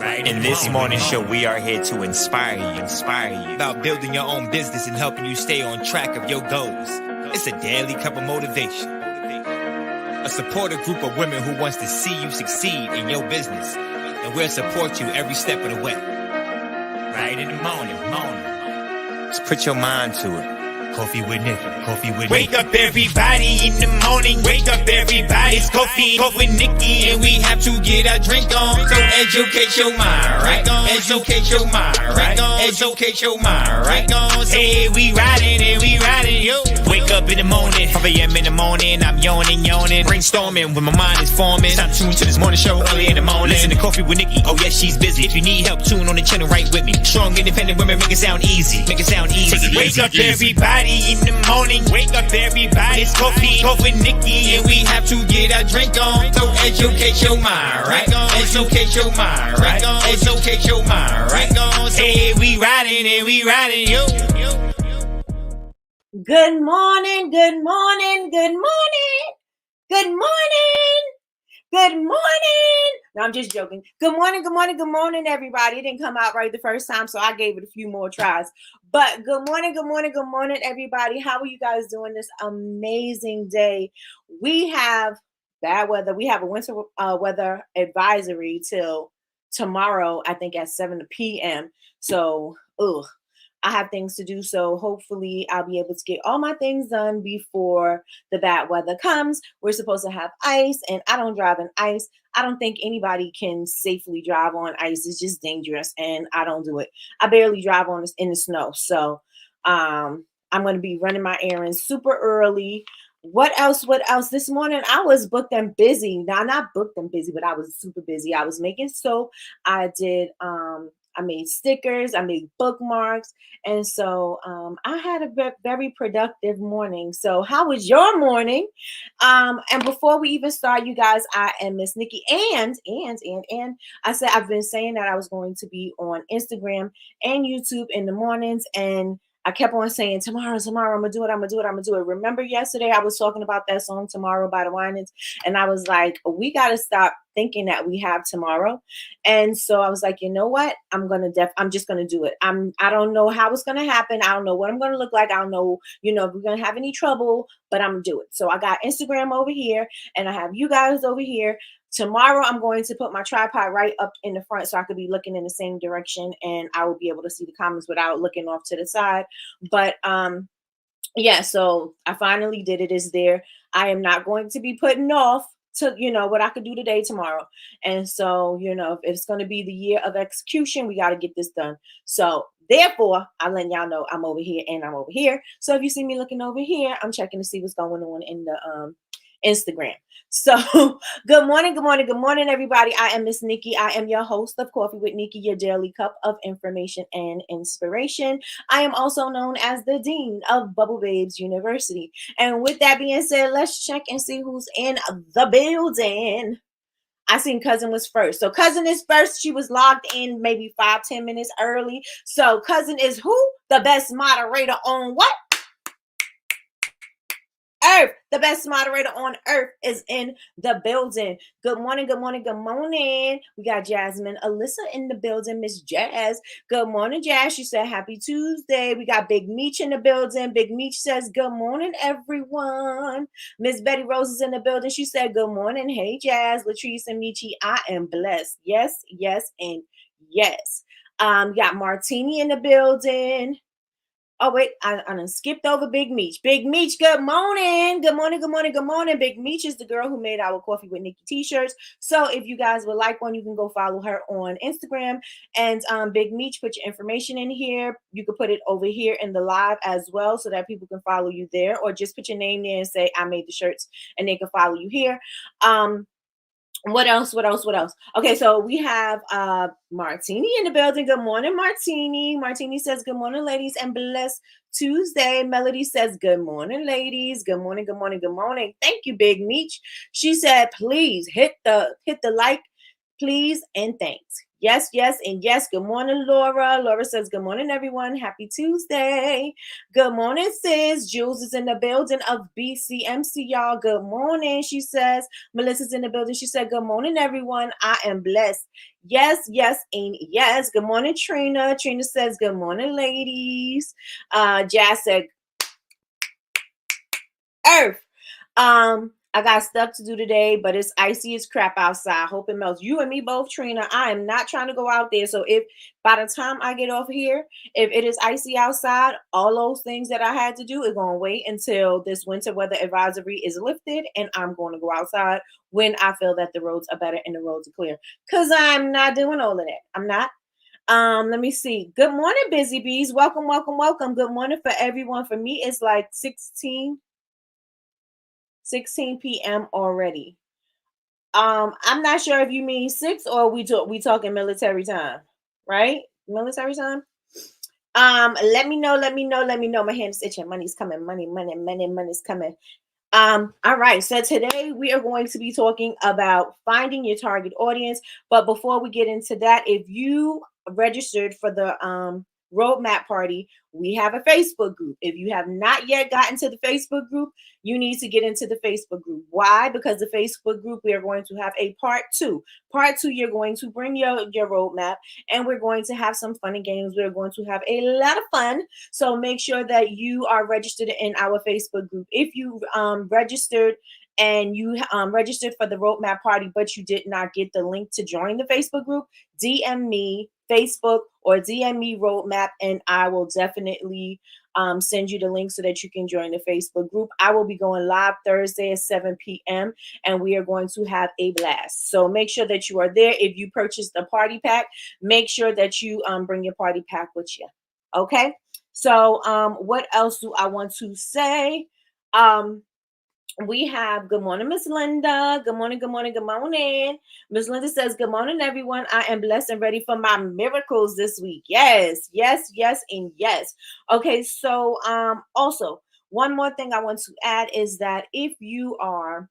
Right. In this morning show, we are here to inspire you about building your own business and helping you stay on track of your goals. It's a daily cup of motivation. A supportive group of women who wants to see you succeed in your business. And we'll support you every step of the way. Right in the morning. Just put your mind to it. Coffee with Nikkie. Wake up everybody in the morning. Wake up everybody. It's coffee with Nikkie, and we have to get our drink on. So educate your mind, right? Educate your mind, right? Educate your mind, right? Hey, we riding, yo. Wake up in the morning, 5 a.m. in the morning. I'm yawning, brainstorming when my mind is forming. Time to tune to this morning show early in the morning. Listen to Coffee with Nikkie. Oh yes, she's busy. If you need help, tune on the channel right with me. Strong, independent women make it sound easy. Take it Wake up everybody in the morning. Wake up everybody. It's coffee with Nikkie, and we have to get our drink on. So educate your mind, right? Educate your mind, right? Educate your mind, right? Hey, we riding, yo. Good morning. No, I'm just joking. Good morning, everybody. It didn't come out right the first time, so I gave it a few more tries. But good morning, everybody. How are you guys doing this amazing day? We have bad weather. We have a winter weather advisory till tomorrow, I think at 7 p.m. So, I have things to do, so hopefully I'll be able to get all my things done before the bad weather comes. We're supposed to have ice, and I don't drive on ice. I don't think anybody can safely drive on ice. It's just dangerous, and I don't do it. I barely drive on this in the snow, so I'm going to be running my errands super early. What else? This morning I was booked and busy. Now, not booked and busy, but I was super busy. I was making soap. I did I made stickers, I made bookmarks, and so I had a very productive morning. So how was your morning? And before we even start, you guys, I am Miss Nikkie, and I said I've been saying that I was going to be on Instagram and YouTube in the mornings, and I kept on saying tomorrow, I'm gonna do it. Remember yesterday I was talking about that song Tomorrow by the Winans, and I was like, we gotta stop thinking that we have tomorrow. And so I was like, you know what? I'm just gonna do it. I don't know how it's gonna happen. I don't know what I'm gonna look like. I don't know, if we're gonna have any trouble, but I'm gonna do it. So I got Instagram over here, and I have you guys over here. Tomorrow, I'm going to put my tripod right up in the front so I could be looking in the same direction, and I will be able to see the comments without looking off to the side. But yeah, so I finally did it. It's there. I am not going to be putting off to, what I could do today, tomorrow. And so, if it's going to be the year of execution, we got to get this done. So therefore, I'm letting y'all know I'm over here and I'm over here. So if you see me looking over here, I'm checking to see what's going on in the Instagram. So good morning, everybody. I am Miss Nikkie. I am your host of Coffee with Nikkie, your daily cup of information and inspiration. I am also known as the Dean of Bubble Babes University. And with that being said, let's check and see who's in the building. I seen Cousin was first. So Cousin is first. She was logged in maybe 5-10 minutes early. So Cousin is who? The best moderator on what? Earth. The best moderator on earth is in the building. Good morning. We got Jasmine Alyssa in the building. Miss Jazz. Good morning, Jazz. She said happy Tuesday. We got Big Meech in the building. Big Meech says good morning, everyone. Miss Betty Rose is in the building. She said good morning. Hey, Jazz, Latrice, and Michi. I am blessed. Yes, and yes. Got Martini in the building. Oh, wait, I skipped over Big Meech. Big Meech, good morning. Good morning. Big Meech is the girl who made our Coffee with Nikkie t-shirts. So if you guys would like one, you can go follow her on Instagram. And Big Meech, put your information in here. You can put it over here in the live as well so that people can follow you there. Or just put your name there and say, I made the shirts, and they can follow you here. What else? Okay, so we have Martini in the building. Good morning, Martini. Martini says, good morning, ladies, and blessed Tuesday. Melody says, good morning, ladies. Good morning. Thank you, Big Meech. She said, please hit the like, please, and thanks. Yes, yes, and yes. Good morning, Laura. Laura says, good morning, everyone. Happy Tuesday. Good morning, sis. Jules is in the building of BCMC, y'all. Good morning, she says. Melissa's in the building. She said, good morning, everyone. I am blessed. Yes, yes, and yes. Good morning, Trina. Trina says, good morning, ladies. Jazz said, Earth. I got stuff to do today, but it's icy as crap outside. Hope it melts. You and me both, Trina. I am not trying to go out there. So if by the time I get off here, if it is icy outside, all those things that I had to do is going to wait until this winter weather advisory is lifted, and I'm going to go outside when I feel that the roads are better and the roads are clear. Because I'm not doing all of that. I'm not. Let me see. Good morning, Busy Bees. Welcome, welcome, welcome. Good morning for everyone. For me, it's like 16 p.m. already. I'm not sure if you mean 6 or we talking military time, right? Military time. Let me know. My hand's itching. Money's coming. Money's coming. All right. So today we are going to be talking about finding your target audience. But before we get into that, if you registered for the roadmap party, we have a Facebook group. If you have not yet gotten to the Facebook group, you need to get into the Facebook group. Why? Because the Facebook group, we are going to have a part 2. Part 2, you're going to bring your roadmap, and we're going to have some fun and games. We're going to have a lot of fun. So make sure that you are registered in our Facebook group. If you registered and you registered for the roadmap party, but you did not get the link to join the Facebook group, DM me Facebook or DM me roadmap, and I will definitely send you the link so that you can join the Facebook group. I will be going live Thursday at 7 p.m. and we are going to have a blast. So make sure that you are there. If you purchased a party pack, make sure that you bring your party pack with you. Okay. So what else do I want to say? We have good morning, Miss Linda. Good morning, good morning, good morning. Miss Linda says, good morning, everyone. I am blessed and ready for my miracles this week. Yes, yes, yes, and yes. Okay, so also one more thing I want to add is that if you are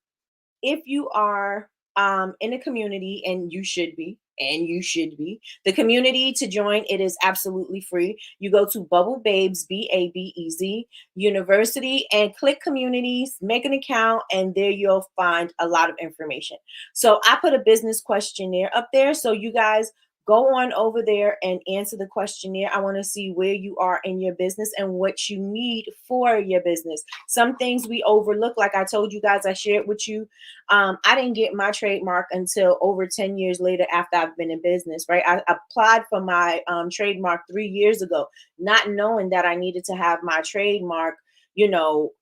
in a community, and you should be, the community to join, it is absolutely free. You go to Bubble Babes, BABEZ University, and click communities, make an account, and there you'll find a lot of information. So I put a business questionnaire up there, so you guys go on over there and answer the questionnaire. I want to see where you are in your business and what you need for your business. Some things we overlook, like I told you guys, I shared with you. I didn't get my trademark until over 10 years later after I've been in business, right? I applied for my trademark 3 years ago, not knowing that I needed to have my trademark,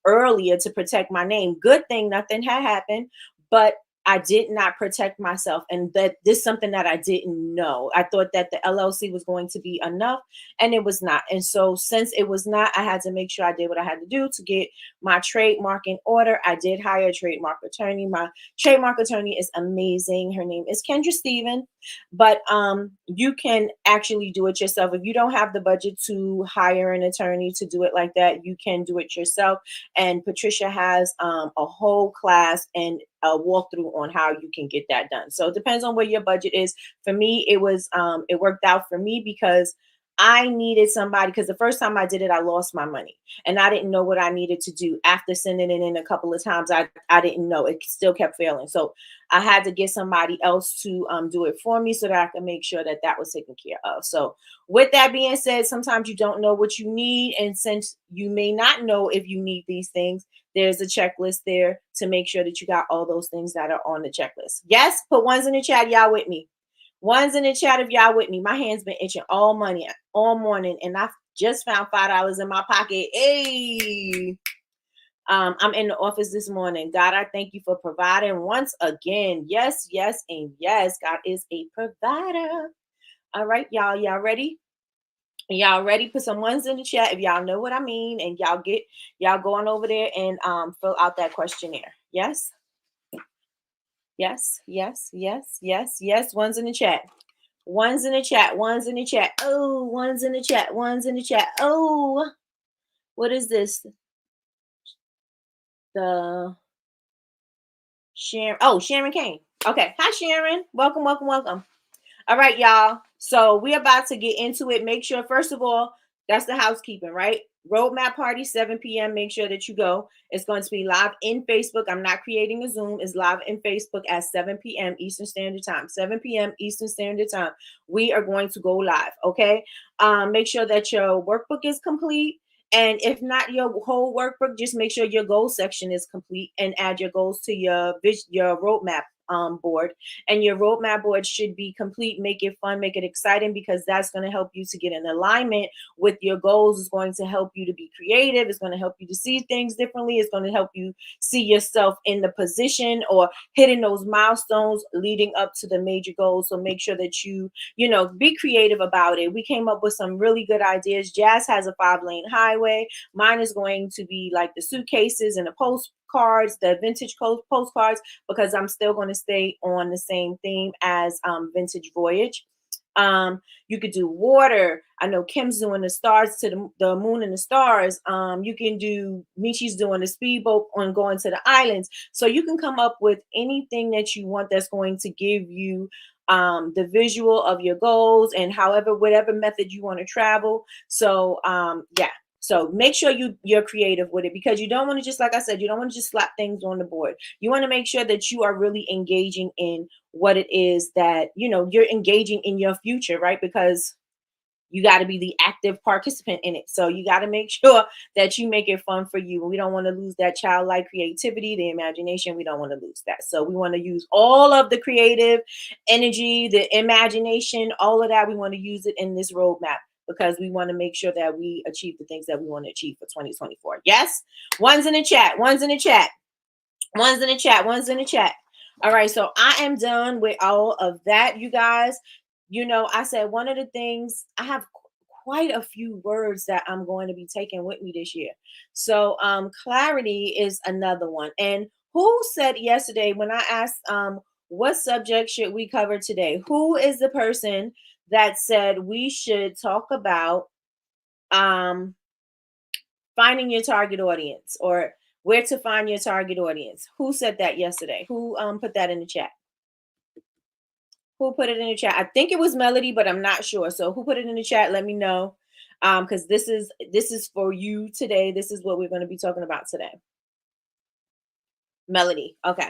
earlier to protect my name. Good thing nothing had happened, but I did not protect myself. And that this is something that I didn't know. I thought that the LLC was going to be enough, and it was not. And so since it was not, I had to make sure I did what I had to do to get my trademark in order. I did hire a trademark attorney. My trademark attorney is amazing. Her name is Kendra Steven. But you can actually do it yourself. If you don't have the budget to hire an attorney to do it like that, you can do it yourself. And Patricia has a whole class and a walkthrough on how you can get that done. So it depends on where your budget is. For me, it worked out for me because I needed somebody, because the first time I did it, I lost my money and I didn't know what I needed to do. After sending it in a couple of times, I didn't know. It still kept failing. So I had to get somebody else to do it for me so that I could make sure that that was taken care of. So with that being said, sometimes you don't know what you need. And since you may not know if you need these things, there's a checklist there to make sure that you got all those things that are on the checklist. Yes, put ones in the chat, y'all with me. Ones in the chat if y'all with me. My hand's been itching all morning, and I just found $5 in my pocket. Hey, I'm in the office this morning. God, I thank you for providing once again. Yes, yes, and yes. God is a provider. All right, y'all ready? Y'all ready? Put some ones in the chat if y'all know what I mean, and y'all go on over there and fill out that questionnaire. Yes. Yes, yes, yes, yes, yes. Ones in the chat. Ones in the chat. Ones in the chat. Oh, ones in the chat. Ones in the chat. Oh, what is this? The Sharon. Oh, Sharon Kane. Okay. Hi, Sharon. Welcome, welcome, welcome. All right, y'all. So we're about to get into it. Make sure, first of all, that's the housekeeping, right? Roadmap party, 7 p.m. Make sure that you go. It's going to be live in Facebook. I'm not creating a Zoom. It's live in Facebook at 7 p.m. Eastern Standard Time. 7 p.m. Eastern Standard Time. We are going to go live, okay? Make sure that your workbook is complete. And if not your whole workbook, just make sure your goal section is complete and add your goals to your roadmap board. And your roadmap board should be complete. Make it fun, make it exciting, because that's going to help you to get in alignment with your goals. It's going to help you to be creative. It's going to help you to see things differently. It's going to help you see yourself in the position or hitting those milestones leading up to the major goals. So make sure that be creative about it. We came up with some really good ideas. Jazz has a 5-lane highway. Mine is going to be like the suitcases and the postcards, the vintage postcards, because I'm still going to stay on the same theme as Vintage Voyage. You could do water. I know Kim's doing the stars to the moon and the stars. You can do Michi's doing the speedboat on going to the islands. So you can come up with anything that you want that's going to give you the visual of your goals and whatever method you want to travel. So yeah. So make sure you're creative with it, because you don't want to just, like I said, you don't want to just slap things on the board. You want to make sure that you are really engaging in what it is that, you're engaging in your future, right? Because you got to be the active participant in it. So you got to make sure that you make it fun for you. We don't want to lose that childlike creativity, the imagination. We don't want to lose that. So we want to use all of the creative energy, the imagination, all of that. We want to use it in this roadmap, because we want to make sure that we achieve the things that we want to achieve for 2024. Yes? One's in the chat. One's in the chat. One's in the chat. One's in the chat. All right. So I am done with all of that, you guys. I said one of the things, I have quite a few words that I'm going to be taking with me this year. So clarity is another one. And who said yesterday when I asked what subject should we cover today? Who is the person that said we should talk about finding your target audience, or where to find your target audience? Who said that yesterday? Who put that in the chat? Who put it in the chat? I think it was Melody, but I'm not sure. So who put it in the chat? Let me know. Because this is for you today. This is what we're going to be talking about today. Melody. Okay.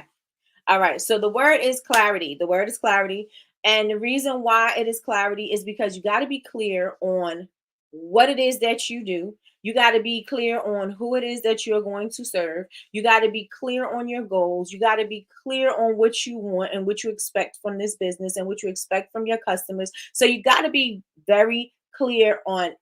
All right. So the word is clarity. The word is clarity. And the reason why it is clarity is because you got to be clear on what it is that you do. You got to be clear on who it is that you're going to serve. You got to be clear on your goals. You got to be clear on what you want and what you expect from this business and what you expect from your customers. So you got to be very clear on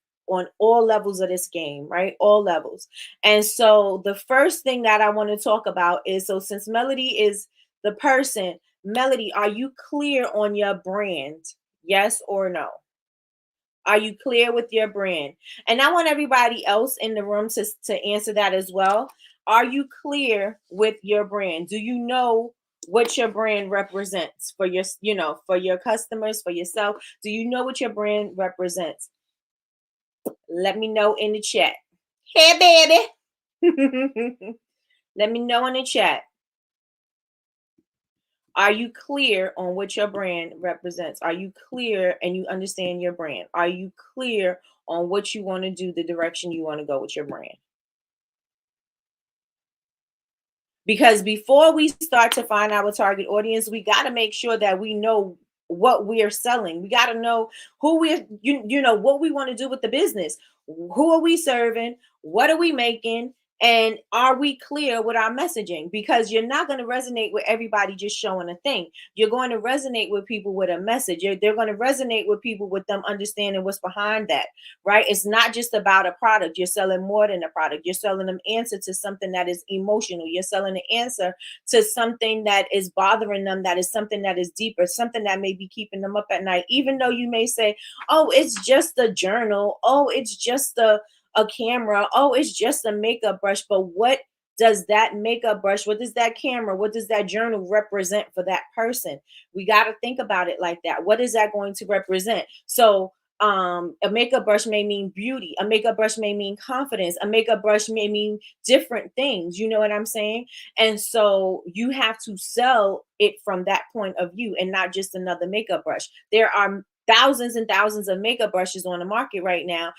all levels of this game, right? All levels. And so the first thing that I want to talk about is, so since Melody is the person, Melody, are you clear on your brand? Yes or no? Are you clear with your brand? And I want everybody else in the room to answer that as well. Are you clear with your brand? Do you know what your brand represents for for your customers, for yourself? Do you know what your brand represents? Let me know in the chat. Hey, baby. Let me know in the chat. Are you clear on what your brand represents? Are you clear and you understand your brand? Are you clear on what you want to do, the direction you want to go with your brand? Because before we start to find our target audience, we got to make sure that we know what we are selling. We got to know who what we want to do with the business. Who are we serving? What are we making? And are we clear with our messaging? Because you're not going to resonate with everybody just showing a thing. You're going to resonate with people with a message. They're going to resonate with people with them understanding what's behind that, right? It's not just about a product. You're selling more than a product. You're selling them answer to something that is emotional. You're selling an answer to something that is bothering them, that is something that is deeper, something that may be keeping them up at night. Even though you may say, oh, it's just a journal. Oh, it's just a camera. Oh, it's just a makeup brush. But what does that makeup brush, what does that camera, what does that journal represent for that person? We got to think about it like that. What is that going to represent? So A makeup brush may mean beauty. A makeup brush may mean confidence. A makeup brush may mean different things. You know what I'm saying? And so you have to sell it from that point of view and not just another makeup brush. There are thousands and thousands of makeup brushes on the market right now.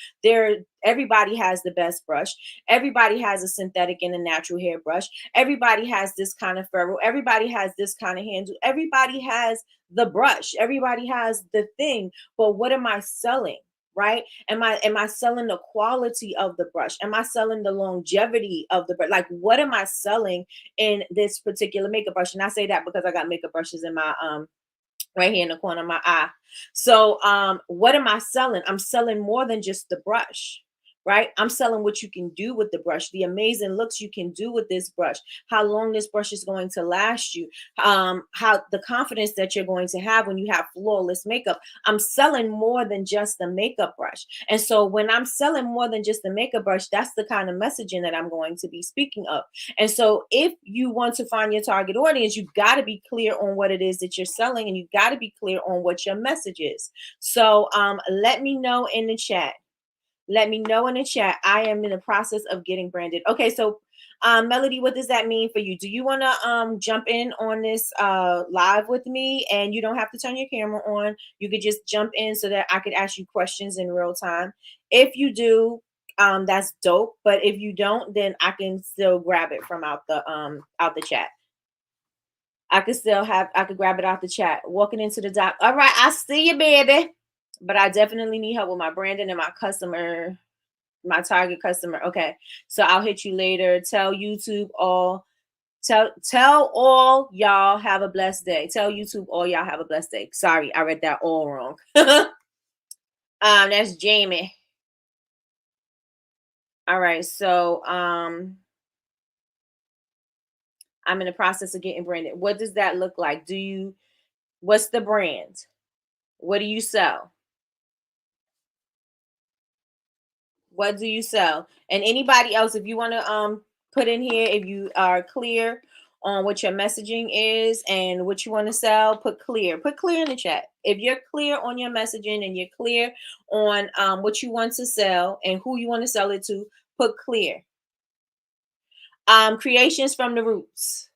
Everybody has the best brush. Everybody has a synthetic and a natural hair brush. Everybody has this kind of ferrule. Everybody has this kind of handle. Everybody has the brush. Everybody has the thing. But what am I selling? Right? Am I selling the quality of the brush? Am I selling the longevity of the brush? Like, what am I selling in this particular makeup brush? And I say that because I got makeup brushes in my right here in the corner of my eye. So what am I selling? I'm selling more than just the brush, right? I'm selling what you can do with the brush, the amazing looks you can do with this brush, how long this brush is going to last you, how the confidence that you're going to have when you have flawless makeup. I'm selling more than just the makeup brush. And so when I'm selling more than just the makeup brush, that's the kind of messaging that I'm going to be speaking of. And so if you want to find your target audience, you've got to be clear on what it is that you're selling, and you've got to be clear on what your message is. So let me know in the chat. Let me know in the chat. I am in the process of getting branded. Okay, so Melody, what does that mean for you? Do you want to jump in on this live with me? And you don't have to turn your camera on. You could just jump in so that I could ask you questions in real time. If you do, that's dope. But if you don't, then I can still grab it from out the chat. I could grab it out the chat. Walking into the doc. All right, I see you, baby. But I definitely need help with my branding and my target customer. Okay. So I'll hit you later. Tell YouTube all. Tell all y'all have a blessed day. Tell YouTube all y'all have a blessed day. Sorry, I read that all wrong. That's Jamie. All right, so I'm in the process of getting branded. What does that look like? What's the brand? What do you sell? What do you sell? And anybody else, if you want to put in here, if you are clear on what your messaging is and what you want to sell, put clear in the chat. If you're clear on your messaging and you're clear on what you want to sell and who you want to sell it to, put clear. Creations from the roots.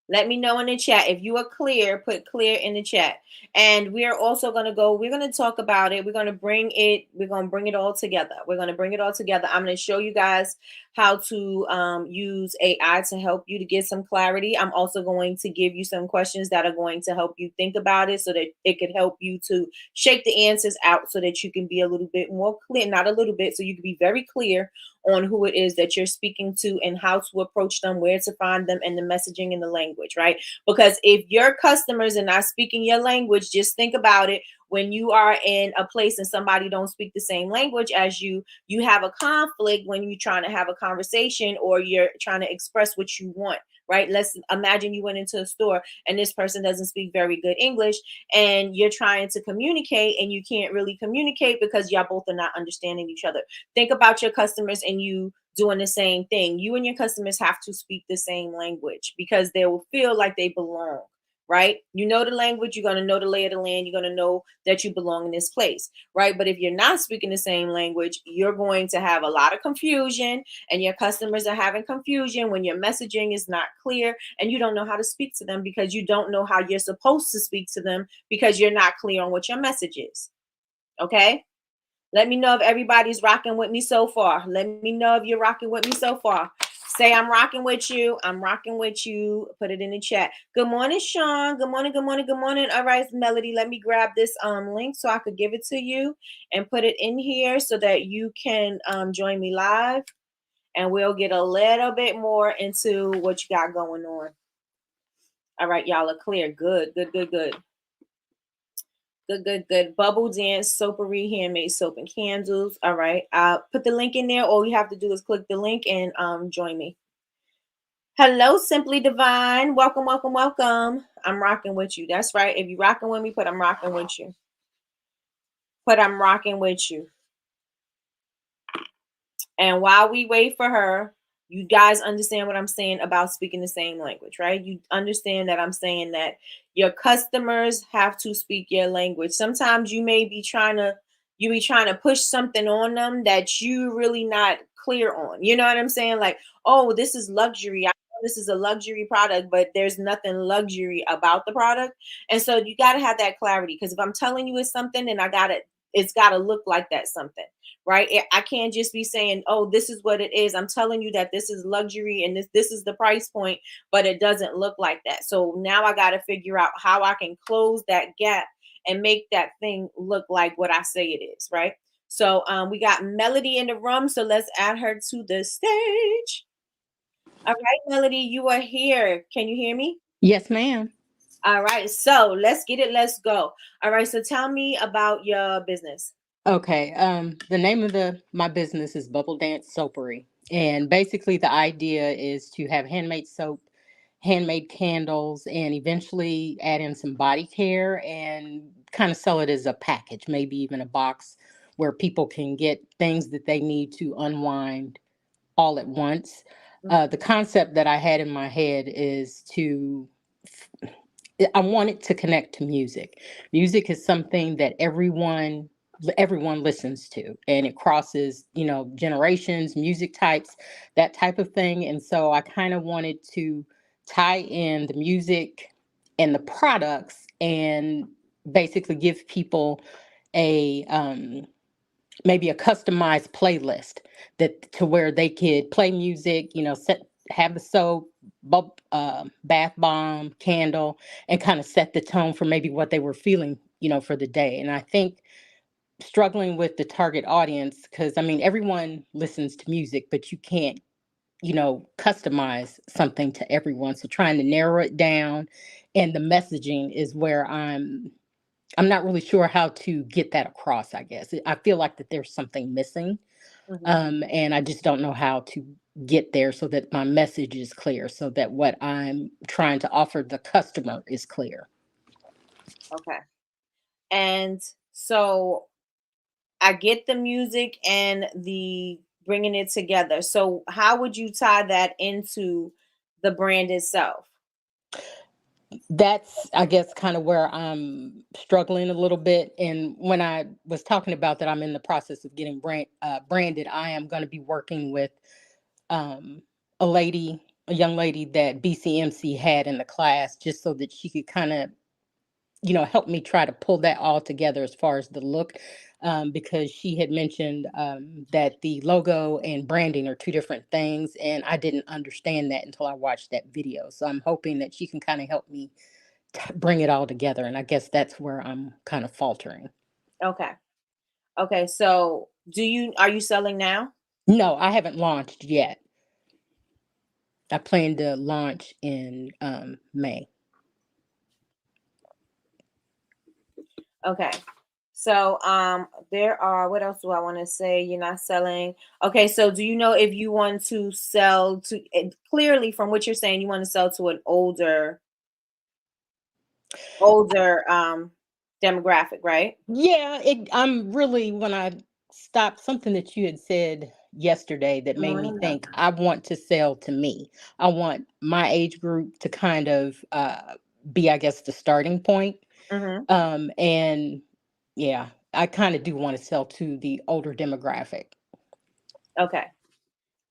Let me know in the chat. If you are clear, put clear in the chat. And we're also going to talk about it. We're going to bring it all together. I'm going to show you guys how to use AI to help you to get some clarity. I'm also going to give you some questions that are going to help you think about it so that it could help you to shake the answers out so that you can be a little bit more clear, not a little bit, so you can be very clear on who it is that you're speaking to and how to approach them, where to find them, and the messaging and the language, right? Because if your customers are not speaking your language, just think about it. When you are in a place and somebody don't speak the same language as you have a conflict when you're trying to have a conversation or you're trying to express what you want, right? Let's imagine you went into a store and this person doesn't speak very good English and you're trying to communicate and you can't really communicate because y'all both are not understanding each other. Think about your customers and you doing the same thing. You and your customers have to speak the same language because they will feel like they belong, right? You know the language, you're going to know the lay of the land, you're going to know that you belong in this place, right? But if you're not speaking the same language, you're going to have a lot of confusion, and your customers are having confusion when your messaging is not clear and you don't know how to speak to them because you don't know how you're supposed to speak to them because you're not clear on what your message is. Okay? Let me know if everybody's rocking with me so far. Let me know if you're rocking with me so far. Say I'm rocking with you. I'm rocking with you. Put it in the chat. Good morning, Sean. Good morning. Good morning. Good morning. All right, Melody. Let me grab this link so I could give it to you and put it in here so that you can join me live, and we'll get a little bit more into what you got going on. All right, y'all are clear. Good. Good. Bubble Dance, Soapery, Handmade Soap and Candles. All right. I'll put the link in there. All you have to do is click the link and join me. Hello, Simply Divine. Welcome. I'm rocking with you. That's right. If you're rocking with me, put I'm rocking with you. Put I'm rocking with you. And while we wait for her, You guys understand what I'm saying about speaking the same language, right? You understand that I'm saying that your customers have to speak your language. Sometimes you be trying to push something on them that you really not clear on. You know what I'm saying? Like, oh, this is luxury. I know this is a luxury product, but there's nothing luxury about the product. And so you got to have that clarity, because if I'm telling you it's something, then it's got to look like that something, right? I can't just be saying, oh, this is what it is. I'm telling you that this is luxury and this is the price point, but it doesn't look like that. So now I got to figure out how I can close that gap and make that thing look like what I say it is, right? So we got Melody in the room, so let's add her to the stage. All right, Melody, you are here. Can you hear me? Yes, ma'am. All right, so let's get it. Let's go. All right, so tell me about your business. Okay. The name of the my business is Bubble Dance Soapery, and basically the idea is to have handmade soap, handmade candles, and eventually add in some body care and kind of sell it as a package, maybe even a box where people can get things that they need to unwind all at once. The concept that I had in my head is I want it to connect to music. Music is something that everyone listens to, and it crosses, generations, music types, that type of thing. And so I kind of wanted to tie in the music and the products and basically give people a maybe a customized playlist that to where they could play music, have the soap, bath bomb, candle, and kind of set the tone for maybe what they were feeling, for the day. And I think struggling with the target audience, because I mean everyone listens to music, but you can't, customize something to everyone. So trying to narrow it down, and the messaging is where I'm not really sure how to get that across, I guess. I feel like that there's something missing. Mhm. And I just don't know how to get there so that my message is clear, so that what I'm trying to offer the customer is clear. Okay. And so I get the music and the bringing it together. So how would you tie that into the brand itself? That's, I guess, kind of where I'm struggling a little bit. And when I was talking about that, I'm in the process of getting branded. I am going to be working with um, a young lady that BCMC had in the class, just so that she could kind of, help me try to pull that all together as far as the look. Because she had mentioned that the logo and branding are two different things, and I didn't understand that until I watched that video. So I'm hoping that she can kind of help me bring it all together. And I guess that's where I'm kind of faltering. Okay. Okay. So are you selling now? No, I haven't launched yet. I plan to launch in May. Okay. So there are, what else do I want to say? You're not selling. Okay, so do you know if you want to sell to, clearly from what you're saying, you want to sell to an older demographic, right? Yeah, I'm really, when I stopped, something that you had said yesterday that Good made me morning, love. think I want to sell to me. I want my age group to kind of be, I guess, the starting point. Mm-hmm. And yeah, I kind of do want to sell to the older demographic. Okay.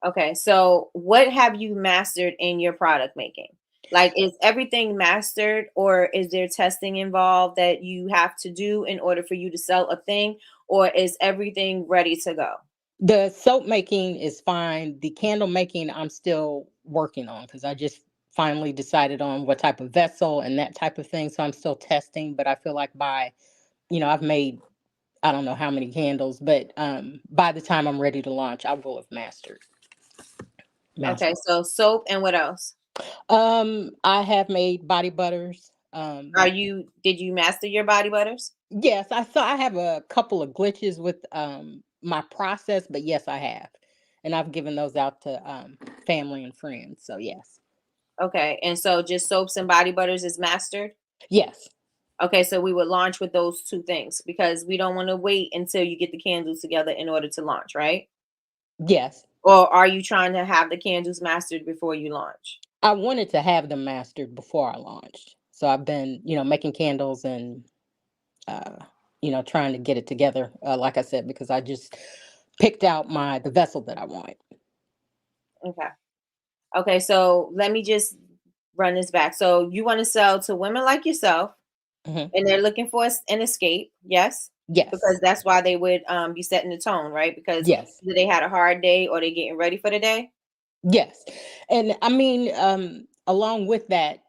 Okay, so what have you mastered in your product making? Like, is everything mastered, or is there testing involved that you have to do in order for you to sell a thing, or is everything ready to go? The soap making is fine. The candle making, I'm still working on, because I just finally decided on what type of vessel and that type of thing. So I'm still testing, but I feel like I've made, I don't know how many candles, but by the time I'm ready to launch, I will have Okay, mastered. so soap and what else? I have made body butters. Did you master your body butters? Yes, I have a couple of glitches with my process, but yes, I have. And I've given those out to family and friends. So yes. Okay, and so just soaps and body butters is mastered? Yes. Okay, so we would launch with those two things because we don't want to wait until you get the candles together in order to launch, right? Yes. Or are you trying to have the candles mastered before you launch? I wanted to have them mastered before I launched. So I've been, making candles and, uh, trying to get it together. Like I said, because I just picked out the vessel that I want. Okay. Okay, so let me just run this back. So you want to sell to women like yourself, Hmm. and they're looking for an escape, yes? Yes. Because that's why they would be setting the tone, right? Because Yes. either they had a hard day or they're getting ready for the day. Yes. And I mean, along with that,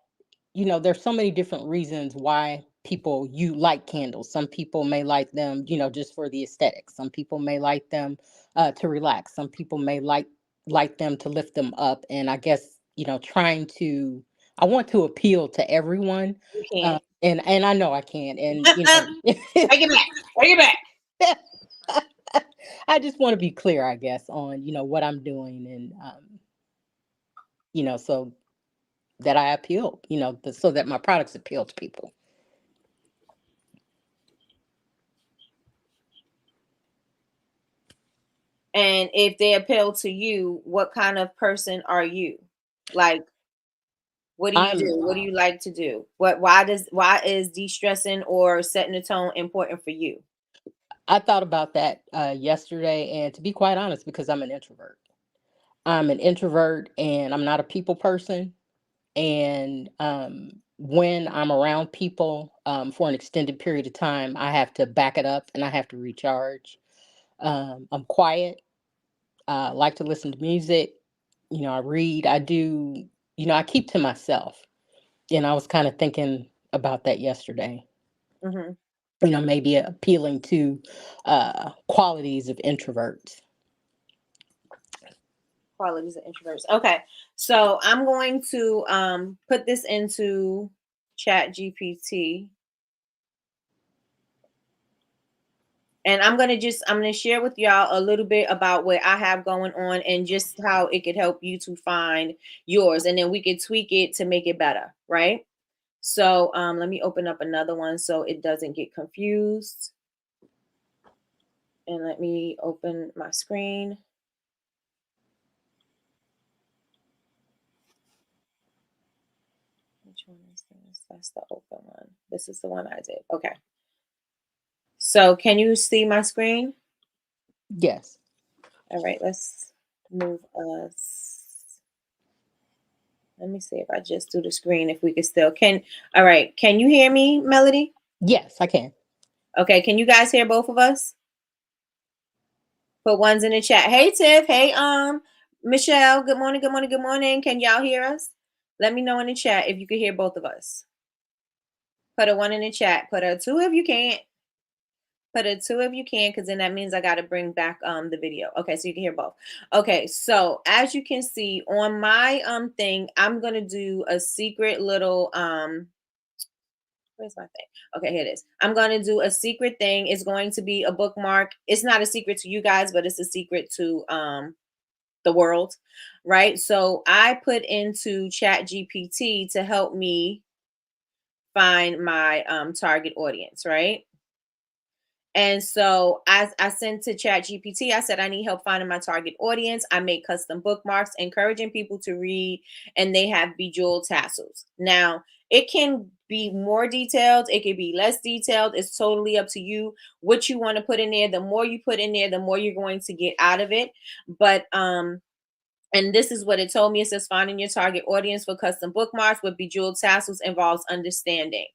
there's so many different reasons why people you like candles. Some people may like them, just for the aesthetics. Some people may like them to relax. Some people may like them to lift them up. And I guess, I want to appeal to everyone. You can't. And I know I can. And Take it back. Take it back. I just want to be clear, I guess, on what I'm doing, and so that I appeal, so that my products appeal to people. And if they appeal to you, what kind of person are you? Like, what do you I'm do? What do you like to do? Why is de-stressing or setting the tone important for you? I thought about that yesterday, and to be quite honest, because I'm an introvert. I'm an introvert, and I'm not a people person. And when I'm around people for an extended period of time, I have to back it up and I have to recharge. I'm quiet. I like to listen to music. I read. I do. I keep to myself. And I was kind of thinking about that yesterday. Hmm. Maybe appealing to qualities of introverts. Qualities of introverts. Okay, so I'm going to put this into Chat GPT, and I'm gonna share with y'all a little bit about what I have going on and just how it could help you to find yours, and then we could tweak it to make it better, right? So let me open up another one so it doesn't get confused. And let me open my screen. Which one is this? That's the open one. This is the one I did. Okay. So can you see my screen? Yes. All right, let's move us. Let me see if I just do the screen, if we can still all right. Can you hear me, Melody? Yes, I can. Okay, can you guys hear both of us? Put ones in the chat. Hey Tiff, hey Michelle, good morning, good morning, good morning. Can y'all hear us? Let me know in the chat if you can hear both of us. Put a one in the chat. Put a two if you can't. Put a two if you can, because then that means I got to bring back the video. Okay, so you can hear both. Okay, so as you can see on my thing, I'm gonna do a secret little where's my thing? Okay, here it is. I'm gonna do a secret thing. It's going to be a bookmark. It's not a secret to you guys, but it's a secret to the world, right? So I put into Chat GPT to help me find my target audience, right? And so I sent to Chat GPT, I said, I need help finding my target audience. I make custom bookmarks, encouraging people to read, and they have bejeweled tassels. Now, it can be more detailed, it can be less detailed. It's totally up to you what you want to put in there. The more you put in there, the more you're going to get out of it. But and this is what it told me. It says finding your target audience for custom bookmarks with bejeweled tassels involves understanding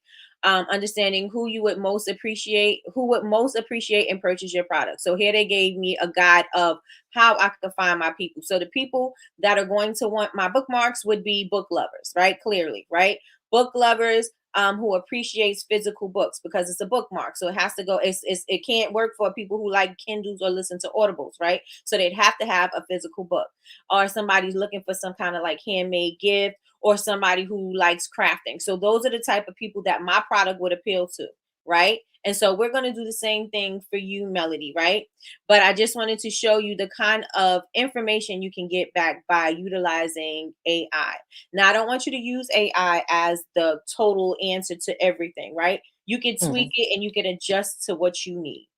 who would most appreciate and purchase your product. So here they gave me a guide of how I could find my people. So the people that are going to want my bookmarks would be book lovers, right? Clearly, right? Book lovers, who appreciates physical books, because it's a bookmark. So it has to go, it can't work for people who like Kindles or listen to Audibles, right? So they'd have to have a physical book. Or somebody's looking for some kind of like handmade gift, or somebody who likes crafting. So those are the type of people that my product would appeal to, right? And so we're going to do the same thing for you, Melody, right? But I just wanted to show you the kind of information you can get back by utilizing AI. Now, I don't want you to use AI as the total answer to everything, right? You can tweak Hmm. it and you can adjust to what you need.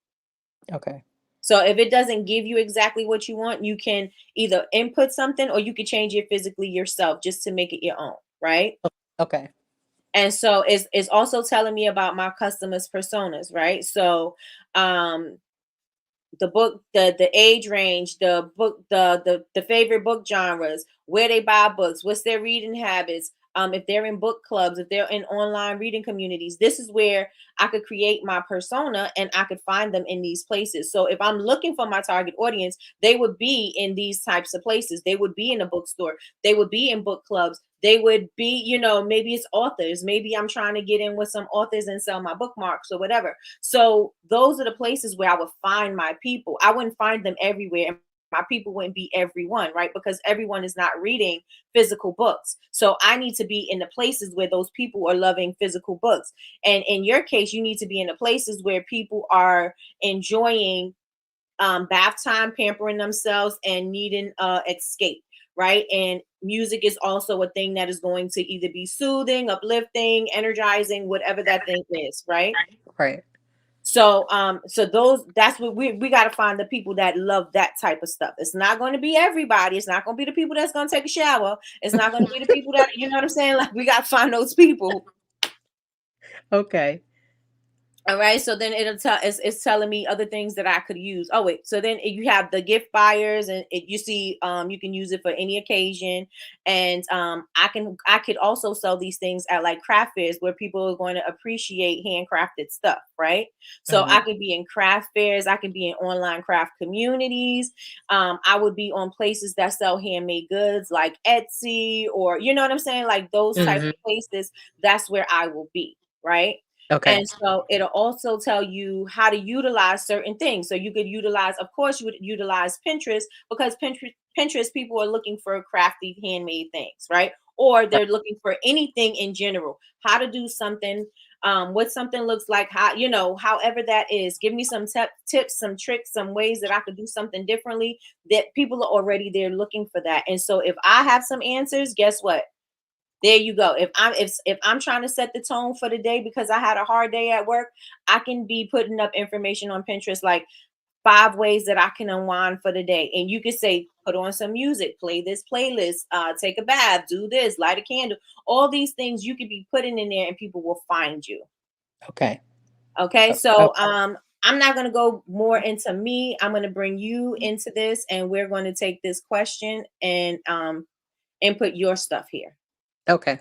Okay. So if it doesn't give you exactly what you want, you can either input something or you can change it physically yourself just to make it your own, right? Okay. And so it's also telling me about my customers' personas, right? So the book, the age range, the book, the favorite book genres, where they buy books, what's their reading habits, if they're in book clubs, if they're in online reading communities. This is where I could create my persona and I could find them in these places. So if I'm looking for my target audience, they would be in these types of places. They would be in a bookstore, they would be in book clubs, they would be, maybe it's authors, maybe I'm trying to get in with some authors and sell my bookmarks or whatever. So those are the places where I would find my people. I wouldn't find them everywhere. And my people wouldn't be everyone, right? Because everyone is not reading physical books. So I need to be in the places where those people are loving physical books. And in your case, you need to be in the places where people are enjoying bath time, pampering themselves, and needing escape, right? And music is also a thing that is going to either be soothing, uplifting, energizing, whatever that thing is, right? Right. So that's what we got to find the people that love that type of stuff. It's not going to be everybody. It's not going to be the people that's going to take a shower. It's not going to be the people that, you know what I'm saying? Like, we got to find those people. Okay. All right, so then it's telling me other things that I could use. Oh wait, so then you have the gift buyers, and you see you can use it for any occasion, and I could also sell these things at like craft fairs where people are going to appreciate handcrafted stuff, right? So I could be in craft fairs, I could be in online craft communities, I would be on places that sell handmade goods like Etsy, or you know what I'm saying, like those types of places. That's where I will be, right? Okay. And so it'll also tell you how to utilize certain things. So you could utilize, of course, you would utilize Pinterest, because Pinterest people are looking for crafty handmade things, right? Or they're looking for anything in general, how to do something, what something looks like, how, however that is. Give me some tips, some tricks, some ways that I could do something differently. That people are already there looking for that. And so if I have some answers, guess what? There you go. If I'm trying to set the tone for the day because I had a hard day at work, I can be putting up information on Pinterest like 5 ways that I can unwind for the day. And you could say, put on some music, play this playlist, take a bath, do this, light a candle. All these things you could be putting in there and people will find you. Okay. Okay. Okay. So I'm not going to go more into me. I'm going to bring you into this, and we're going to take this question and input your stuff here. Okay.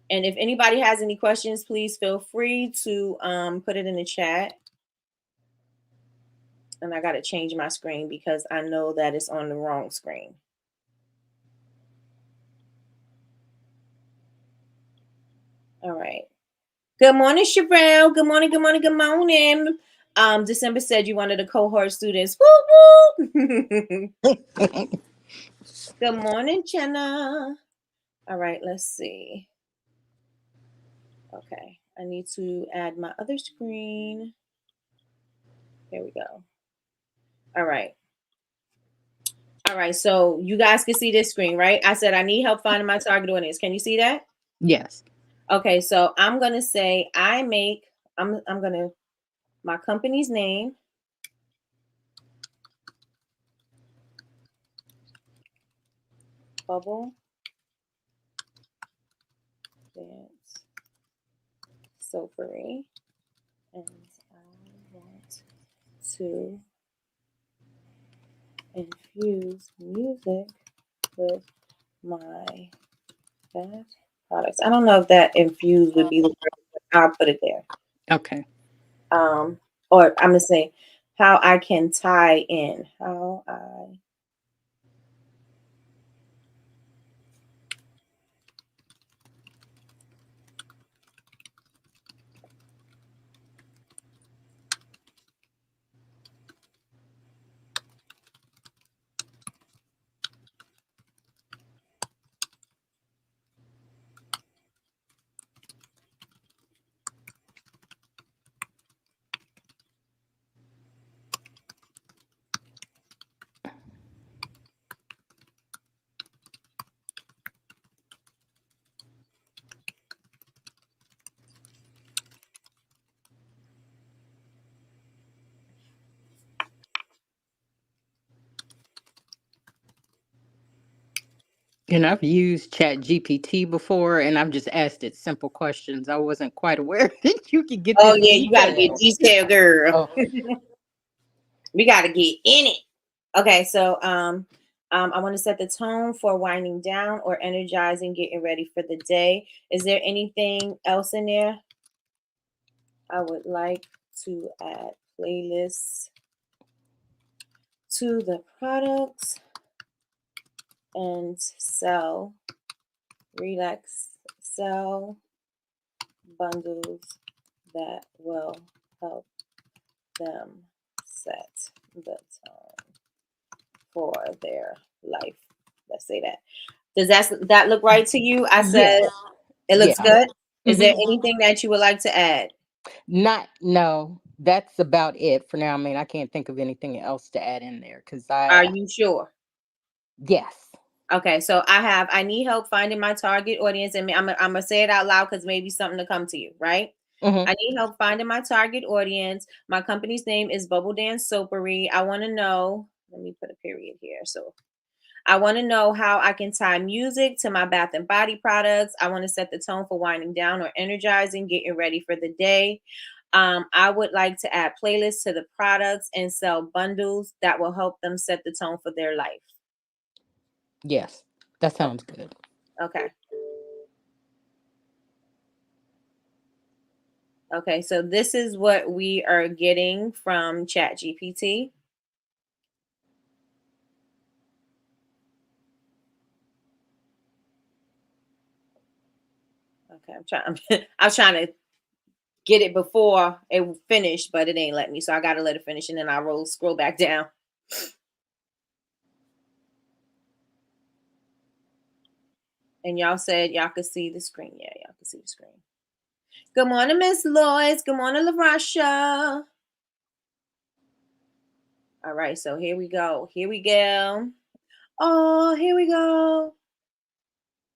And if anybody has any questions, please feel free to put it in the chat. And I got to change my screen because I know that it's on the wrong screen. All right. Good morning, Sherelle. Good morning, good morning, good morning. December said you wanted a cohort students. Woo woo. Good morning, Jenna. All right, let's see. Okay, I need to add my other screen. There we go. All right. All right, so you guys can see this screen, right? I said I need help finding my target audience. Can you see that? Yes. Okay, so I'm gonna say I'm gonna my company's name. Bubble Dance Soapery, and I want to infuse music with my bath products. I don't know if that infuse would be the word, but I'll put it there. Okay. Or I'm gonna say how I can tie in. How I And I've used Chat GPT before, and I've just asked it simple questions. I wasn't quite aware that you could get Oh this yeah, you got to get detailed. detailed, girl. Oh, We got to get in it. Okay, so I want to set the tone for winding down or energizing, getting ready for the day. Is there anything else in there? I would like to add playlists to the products and sell bundles that will help them set the tone for their life. Let's say that. Does that look right to you? I said yes. it looks Yeah. good. Is there hmm anything that you would like to add? No, that's about it for now. I mean, I can't think of anything else to add in there because Are you sure? yes. Okay, so I need help finding my target audience, and I'm gonna say it out loud because maybe something to come to you, right? hmm I need help finding my target audience. My company's name is Bubble Dance Soapery. I want to know. Let me put a period here. So I want to know how I can tie music to my bath and body products. I want to set the tone for winding down or energizing, getting ready for the day. I would like to add playlists to the products and sell bundles that will help them set the tone for their life. Yes, that Oh, sounds good. okay. Okay. So this is what we are getting from ChatGPT. Okay. I was trying to get it before it finished, but it ain't let me. So I got to let it finish and then I scroll back down. And y'all said y'all could see the screen. Yeah, y'all could see the screen. Good morning, Miss Lois. Good morning, LaRasha. All right, so here we go. Here we go. Oh, here we go.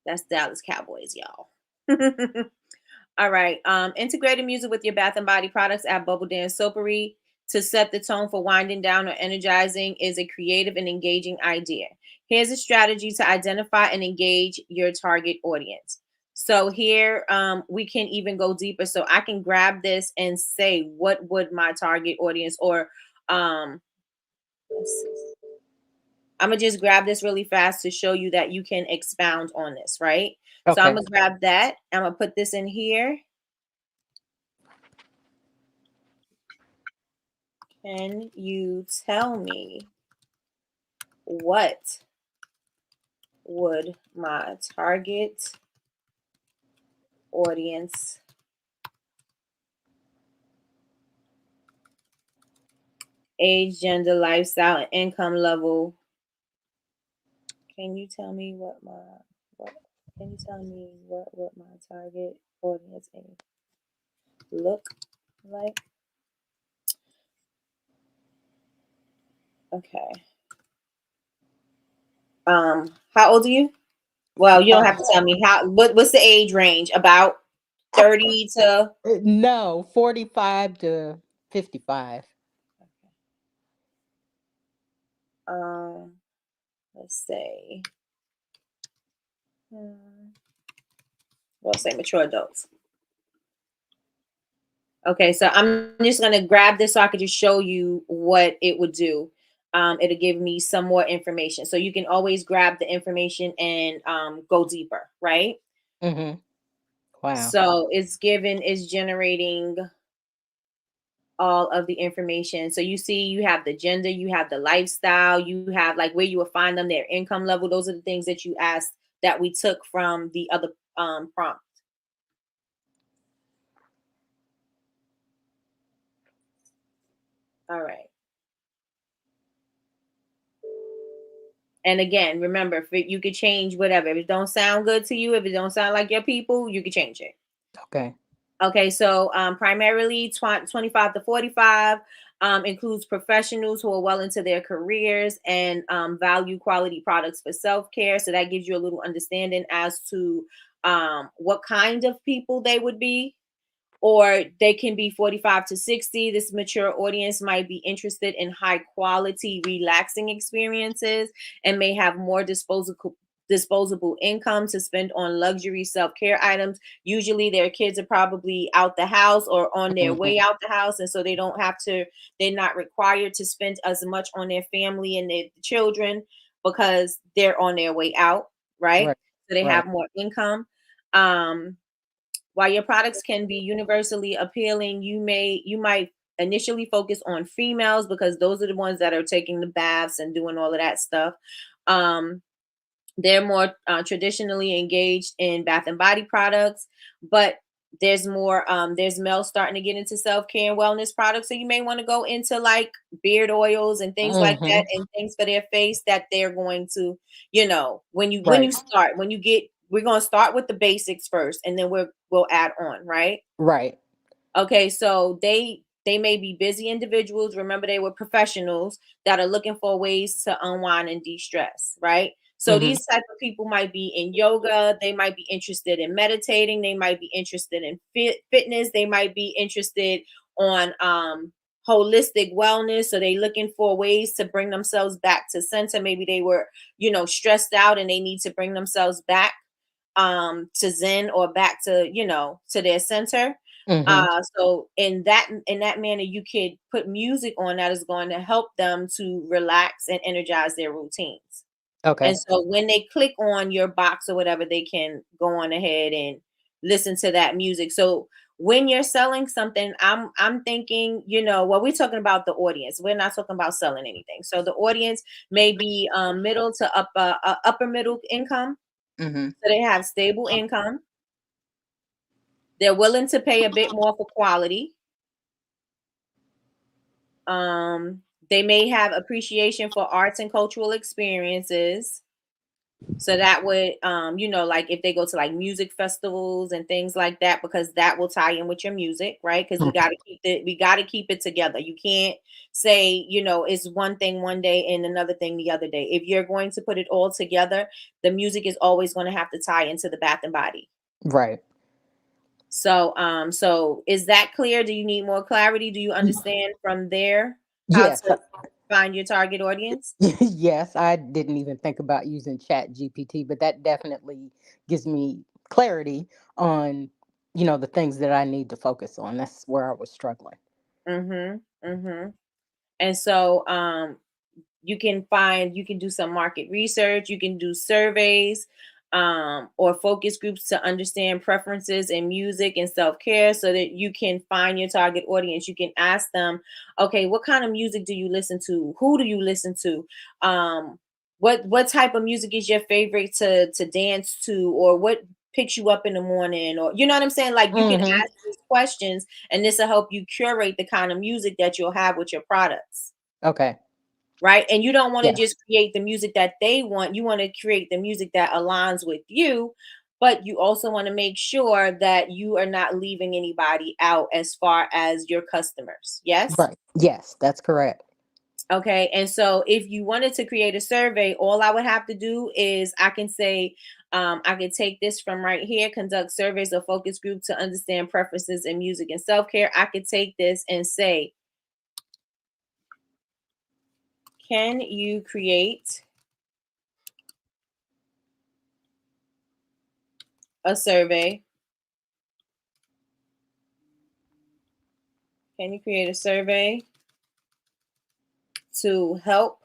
That's Dallas Cowboys, y'all. All right. Integrated music with your bath and body products at Bubble Dance Soapery to set the tone for winding down or energizing is a creative and engaging idea. Here's a strategy to identify and engage your target audience. So here we can even go deeper. So I can grab this and say, what would my target audience or let's see. I'm gonna just grab this really fast to show you that you can expound on this, right? So I'm Okay. gonna grab that. I'm gonna put this in here. Can you tell me what would my target audience age, gender, lifestyle, and income level? Can you tell me what can you tell me what would my target audience age look like? Okay. How old are you? Well, you don't have to tell me what's the age range? About 30 to No, 45 to 55. um let's say we'll say mature adults. Okay, so I'm just gonna grab this so I could just show you what it would do. It'll give me some more information. So you can always grab the information and go deeper, right? hmm Wow. So it's generating all of the information. So you see, you have the gender, you have the lifestyle, you have like where you will find them, their income level. Those are the things that you asked that we took from the other prompt. All right. And again, remember, you could change whatever. If it don't sound good to you, if it don't sound like your people, you could change it. Okay. Okay, so primarily 25 to 45 includes professionals who are well into their careers and value quality products for self-care. So that gives you a little understanding as to what kind of people they would be. Or they can be 45 to 60. This mature audience might be interested in high quality, relaxing experiences and may have more disposable income to spend on luxury self-care items. Usually their kids are probably out the house or on their way Mhm. out the house, and so they're not required to spend as much on their family and their children because they're on their way out, right? Right. So they Right. have more income. Um, while your products can be universally appealing, you might initially focus on females because those are the ones that are taking the baths and doing all of that stuff. Um, they're more traditionally engaged in bath and body products, but there's males starting to get into self-care and wellness products. So you may want to go into like beard oils and things like that Mhm. and things for their face that they're going to, you know, Right. we're going to start with the basics first and then we'll add on, right? Right. Okay, so they may be busy individuals. Remember, they were professionals that are looking for ways to unwind and de-stress, right? So Mhm. these type of people might be in yoga, they might be interested in meditating, they might be interested in fitness, they might be interested on holistic wellness. So they looking for ways to bring themselves back to center. Maybe they were, stressed out and they need to bring themselves back to zen or back to, to their center. Mhm. So in that manner, you could put music on that is going to help them to relax and energize their routines. And Okay. so when they click on your box or whatever, they can go on ahead and listen to that music. So when you're selling something, I'm thinking, well, we're talking about the audience. We're not talking about selling anything. So the audience may be middle to upper middle income. Mhm. So they have stable income. They're willing to pay a bit more for quality. They may have appreciation for arts and cultural experiences. So that would, like if they go to like music festivals and things like that, because that will tie in with your music, right? Because we got to keep it together. You can't say, it's one thing one day and another thing the other day. If you're going to put it all together, the music is always going to have to tie into the bath and body. Right. So is that clear? Do you need more clarity? Do you understand from there how Yes. to find your target audience? Yes, I didn't even think about using Chat GPT, but that definitely gives me clarity on, the things that I need to focus on. That's where I was struggling. Mhm. Mhm. And so you can do some market research, you can do surveys or focus groups to understand preferences in music and self-care so that you can find your target audience. You can ask them, okay, what kind of music do you listen to? Who do you listen to? What type of music is your favorite to dance to, or what picks you up in the morning, or you know what I'm saying? Like you can Mhm. ask these questions and this will help you curate the kind of music that you'll have with your products. Okay. Right. And you don't want to Yeah. just create the music that they want. You want to create the music that aligns with you, but you also want to make sure that you are not leaving anybody out as far as your customers. Yes. Right. Yes, that's correct. Okay. And so if you wanted to create a survey, all I would have to do is I can say, I could take this from right here, conduct surveys or focus group to understand preferences in music and self care. I could take this and say, can you create a survey? Can you create a survey to help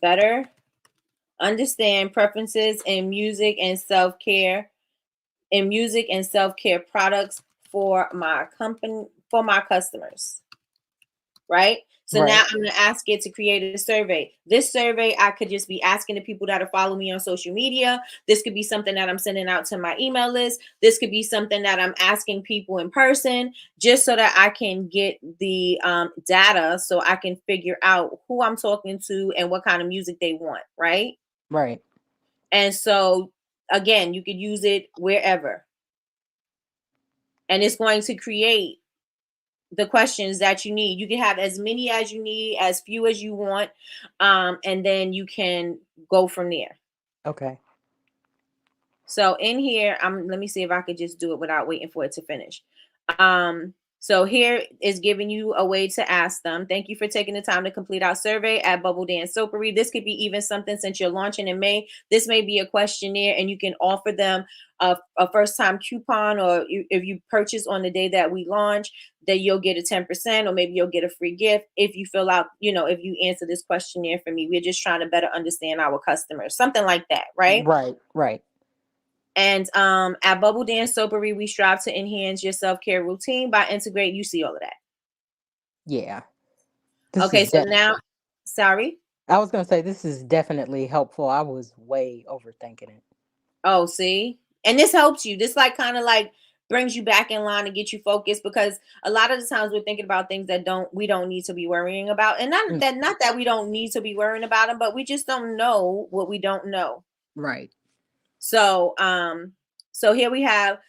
better understand preferences in music and self-care products for my company, for my customers, right? So now Right. I'm going to ask it to create a survey. This survey, I could just be asking the people that are following me on social media. This could be something that I'm sending out to my email list. This could be something that I'm asking people in person, just so that I can get the data so I can figure out who I'm talking to and what kind of music they want, right? Right. And so, again, you could use it wherever. And it's going to create the questions that you need. You can have as many as you need, as few as you want, and then you can go from there. Okay. So in here, let me see if I could just do it without waiting for it to finish. Um, So here is giving you a way to ask them. Thank you for taking the time to complete our survey at Bubble Dance Soapery. This could be even something since you're launching in May. This may be a questionnaire, and you can offer them a first time coupon, or if you purchase on the day that we launch, that you'll get a 10%, or maybe you'll get a free gift if you fill out, if you answer this questionnaire for me. We're just trying to better understand our customers, something like that, right? Right. And at Bubble Dance Soapery, we strive to enhance your self-care routine by integrating. You see all of that. Yeah. Okay, so now, sorry. I was going to say this is definitely helpful. I was way overthinking it. Oh, see? And this helps you. This like kind of like brings you back in line and get you focused, because a lot of the times we're thinking about things that we don't need to be worrying about. And not that we don't need to be worrying about them, but we just don't know what we don't know. Right. So so here we have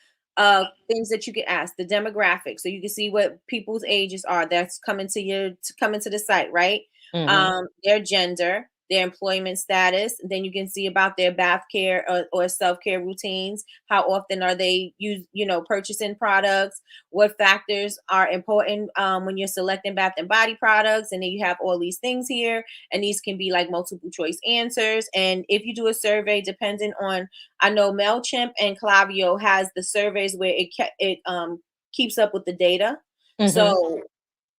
things that you can ask, the demographics, so you can see what people's ages are that's coming to the site, right? Their gender, their employment status. Then you can see about their bath care or self-care routines. How often are they purchasing products? What factors are important when you're selecting bath and body products? And then you have all these things here, and these can be like multiple choice answers. And if you do a survey, depending on, I know MailChimp and Klaviyo has the surveys where it keeps up with the data. So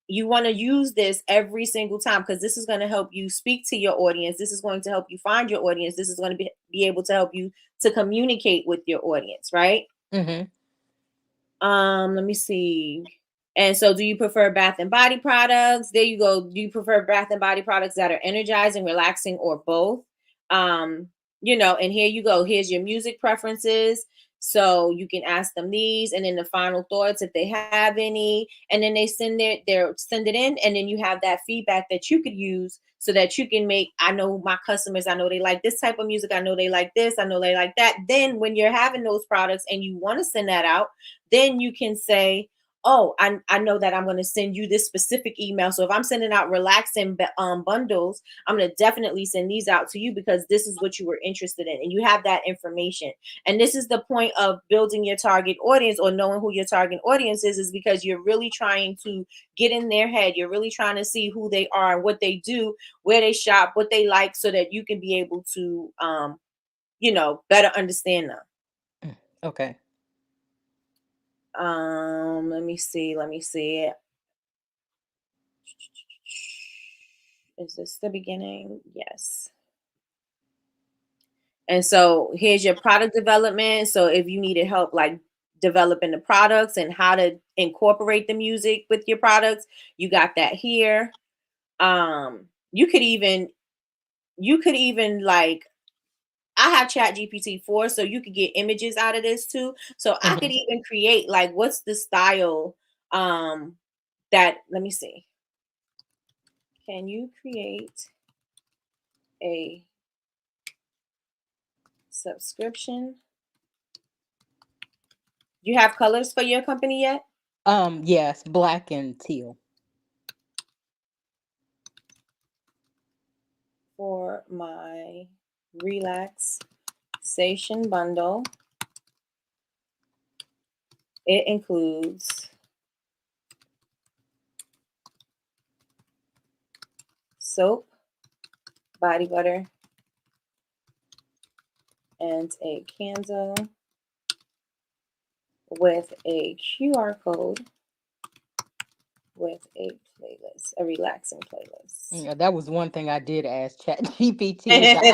you want to use this every single time, because this is going to help you speak to your audience. This is going to help you find your audience. This is going to be able to help you to communicate with your audience, right? Let me see. And so, do you prefer bath and body products? There you go. Do you prefer bath and body products that are energizing, relaxing, or both? And here you go. Here's your music preferences. So you can ask them these, and then the final thoughts if they have any, and then they send it in, and then you have that feedback that you could use so that you can make. I know my customers. I know they like this type of music. I know they like this. I know they like that. Then when you're having those products and you want to send that out, then you can say, oh, I know that I'm going to send you this specific email. So if I'm sending out relaxing bundles, I'm going to definitely send these out to you because this is what you were interested in. And you have that information. And this is the point of building your target audience, or knowing who your target audience is because you're really trying to get in their head. You're really trying to see who they are, what they do, where they shop, what they like, so that you can be able to, better understand them. Okay. Let me see. Is this the beginning? Yes. And so here's your product development. So if you needed help like developing the products and how to incorporate the music with your products, you got that here. You could even like, I have Chat GPT-4, so you could get images out of this too. So I could even create like, what's the style that, let me see. Can you create a subscription? Do you have colors for your company yet? Yes, black and teal. For my relaxation bundle, it includes soap, body butter, and a candle with a QR code with a playlist, a relaxing playlist. Yeah, that was one thing I did ask Chat GPT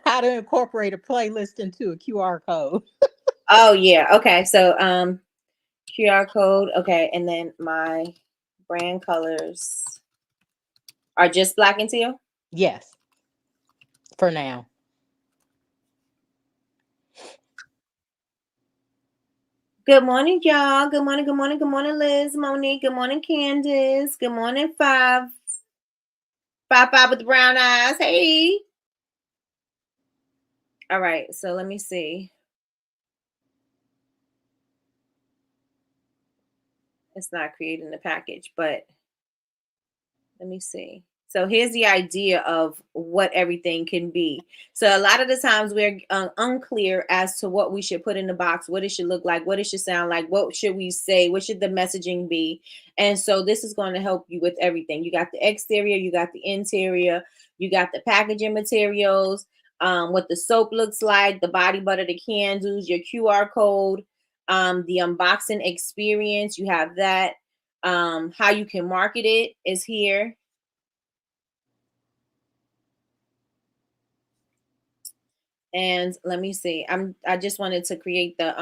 how to incorporate a playlist into a QR code. Oh yeah, okay. So QR code, okay, and then my brand colors are just black and teal? Yes. For now. Good morning, y'all. Good morning, good morning, good morning, Liz, Monique. Good morning, Candace. Good morning, Five with the brown eyes. Hey. All right, so let me see. It's not creating the package, but let me see. So here's the idea of what everything can be. So a lot of the times we're unclear as to what we should put in the box, what it should look like, what it should sound like, what should we say, what should the messaging be. And so this is going to help you with everything. You got the exterior, you got the interior, you got the packaging materials, what the soap looks like, the body butter, the candles, your QR code, the unboxing experience. You have that. How you can market it is here. And let me see. I just wanted to create the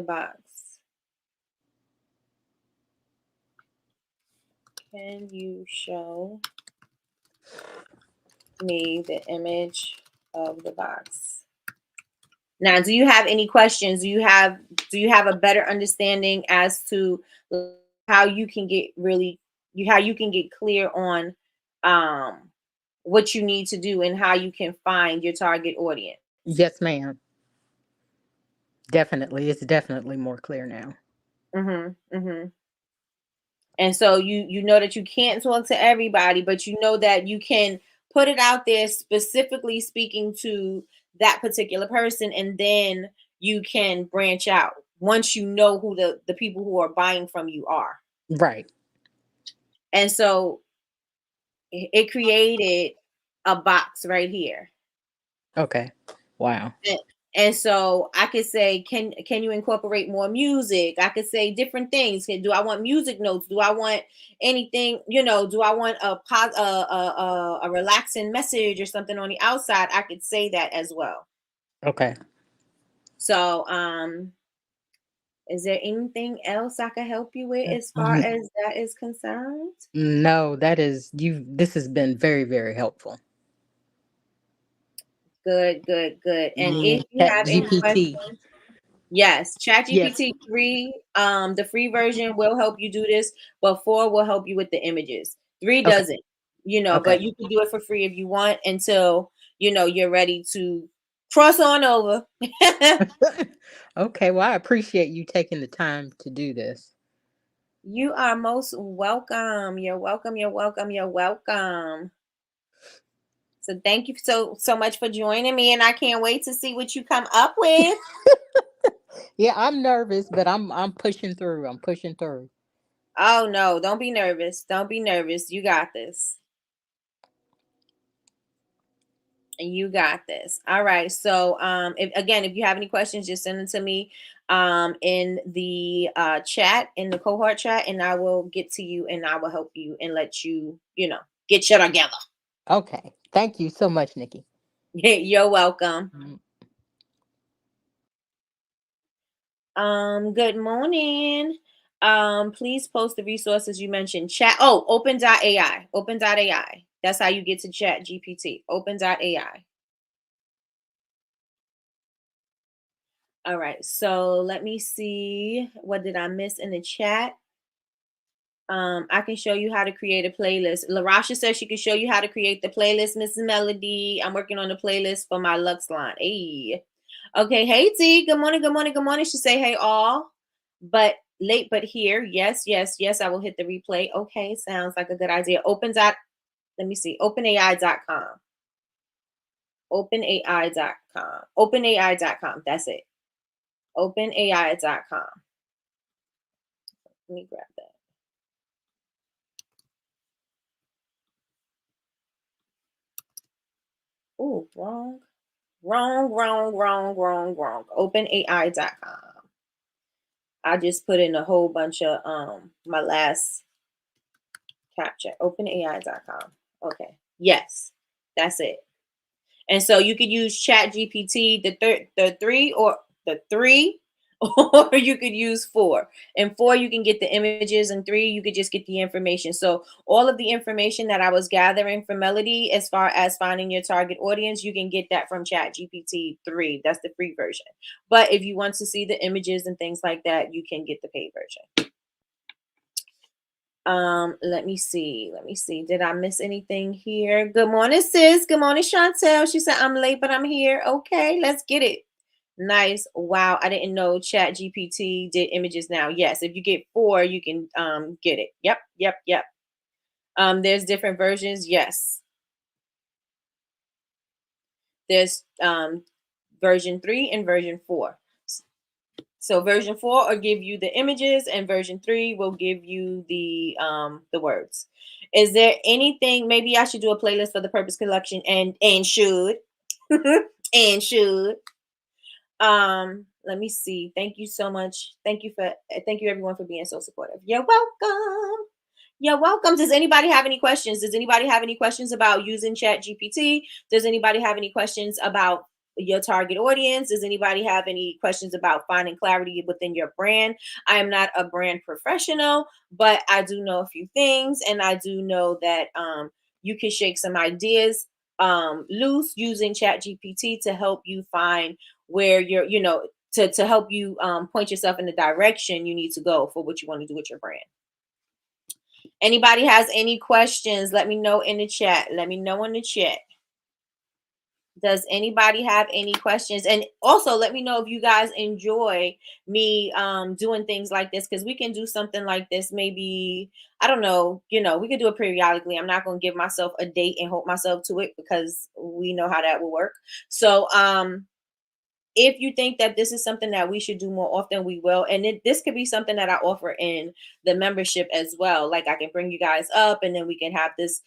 box. Can you show me the image of the box? Now, do you have any questions? Do you have a better understanding as to how you can get how you can get clear on what you need to do and how you can find your target audience? Yes, ma'am. Definitely. It's definitely more clear now. And so you know that you can't talk to everybody, but you know that you can put it out there specifically speaking to that particular person, and then you can branch out once you know who the people who are buying from you are. Right. And so it created a box right here. Okay. Wow. And so I could say, can you incorporate more music? I could say different things. Do I want music notes? Do I want anything? Do I want a relaxing message or something on the outside? I could say that as well. Okay. So is there anything else I can help you with as far as that is concerned? No, this has been very, very helpful. Good. And if you Chat have any GPT. questions, yes, Yes. ChatGPT 3, the free version will help you do this, but 4 will help you with the images. 3 Okay. doesn't, Okay. but you can do it for free if you want until you're ready to cross on over. Okay. Well, I appreciate you taking the time to do this. You are most welcome. You're welcome. You're welcome. You're welcome. So thank you so much for joining me, and I can't wait to see what you come up with. Yeah, I'm nervous, but I'm pushing through. I'm pushing through. Oh no, don't be nervous. Don't be nervous. You got this. You got this. All right. So if you have any questions, just send them to me in the chat, in the cohort chat, and I will get to you and I will help you and let you, get you together. Okay. Thank you so much, Nikki. You're welcome. Good morning. Please post the resources you mentioned. Chat. Oh, open.ai. Open.ai. That's how you get to chat GPT. Open.ai. All right. So let me see. What did I miss in the chat? I can show you how to create a playlist. LaRasha says she can show you how to create the playlist, Mrs. Melody. I'm working on the playlist for my Lux line. Hey. Okay. Hey, T. Good morning. Good morning. Good morning. She say, hey, all. But late, but here. Yes, yes, yes. I will hit the replay. Okay. Sounds like a good idea. Let me see. OpenAI.com. OpenAI.com. OpenAI.com. That's it. OpenAI.com. Let me grab that. Oh, wrong. OpenAI.com. I just put in a whole bunch of my last capture. OpenAI.com. Okay. Yes, that's it. And so you could use Chat GPT, the three, or you could use 4. And 4, you can get the images, and 3, you could just get the information. So all of the information that I was gathering from Melody, as far as finding your target audience, you can get that from Chat GPT 3. That's the free version. But if you want to see the images and things like that, you can get the paid version. Let me see. Did I miss anything here? Good morning, sis. Good morning, Chantel. She said, I'm late, but I'm here. Okay, let's get it. Nice. Wow. I didn't know Chat GPT did images now. Yes. If you get 4, you can get it. Yep. Yep. Yep. There's different versions. Yes. There's version 3 and version 4. So version 4 will give you the images and version 3 will give you the words. Is there anything, maybe I should do a playlist for the Purpose Collection and should and should let me see. Thank you so much. Thank you everyone for being so supportive. You're welcome. You're welcome. Does anybody have any questions? Does anybody have any questions about using Chat GPT? Does anybody have any questions about your target audience? Does anybody have any questions about finding clarity within your brand? I am not a brand professional, but I do know a few things, and I do know that you can shake some ideas loose using Chat GPT to help you find where you're, to help you point yourself in the direction you need to go for what you want to do with your brand. Anybody has any questions? Let me know in the chat. Let me know in the chat. Does anybody have any questions? And also let me know if you guys enjoy me doing things like this, because we can do something like this. Maybe, I don't know, we could do it periodically. I'm not going to give myself a date and hold myself to it, because we know how that will work. So if you think that this is something that we should do more often, we will. And this could be something that I offer in the membership as well. Like, I can bring you guys up and then we can have this,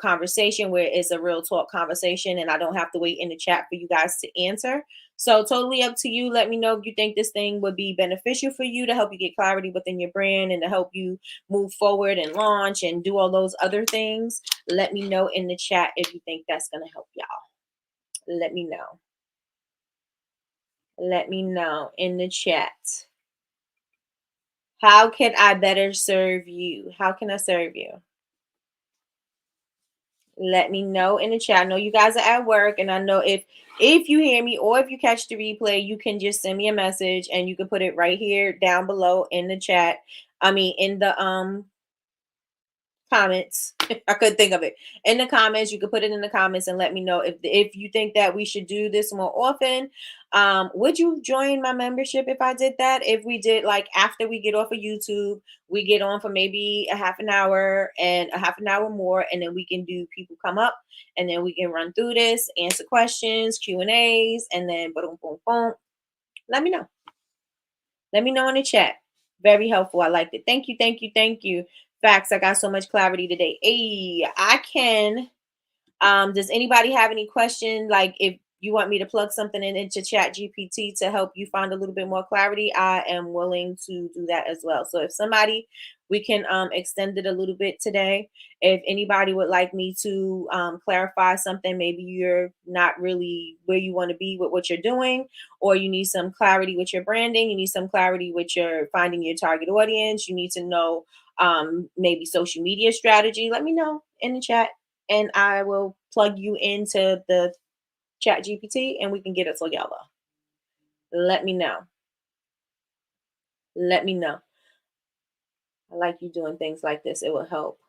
conversation where it's a real talk conversation and I don't have to wait in the chat for you guys to answer. So totally up to you. Let me know if you think this thing would be beneficial for you to help you get clarity within your brand and to help you move forward and launch and do all those other things. Let me know in the chat if you think that's going to help y'all. Let me know. Let me know in the chat. How can I better serve you? How can I serve you? Let me know in the chat. I know you guys are at work, and I know if you hear me or if you catch the replay, you can just send me a message and you can put it right here down below in the chat. I mean, in the comments. I couldn't think of it. In the comments, you could put it in the comments and let me know if you think that we should do this more often. Would you join my membership if I did that? If we did, like, after we get off of YouTube, we get on for maybe a half an hour and a half an hour more, and then we can do people come up and then we can run through this, answer questions, Q&As, and then boom, boom, boom. Let me know. Let me know in the chat. Very helpful. I liked it. Thank you, thank you, thank you. Facts. I got so much clarity today. Hey, I can. Does anybody have any question? Like, if you want me to plug something into Chat GPT to help you find a little bit more clarity, I am willing to do that as well. So if somebody, we can extend it a little bit today. If anybody would like me to clarify something, maybe you're not really where you want to be with what you're doing, or you need some clarity with your branding, you need some clarity with your finding your target audience, you need to know maybe social media strategy, let me know in the chat and I will plug you into the Chat GPT and we can get it together. Let me know. Let me know. I like you doing things like this. It will help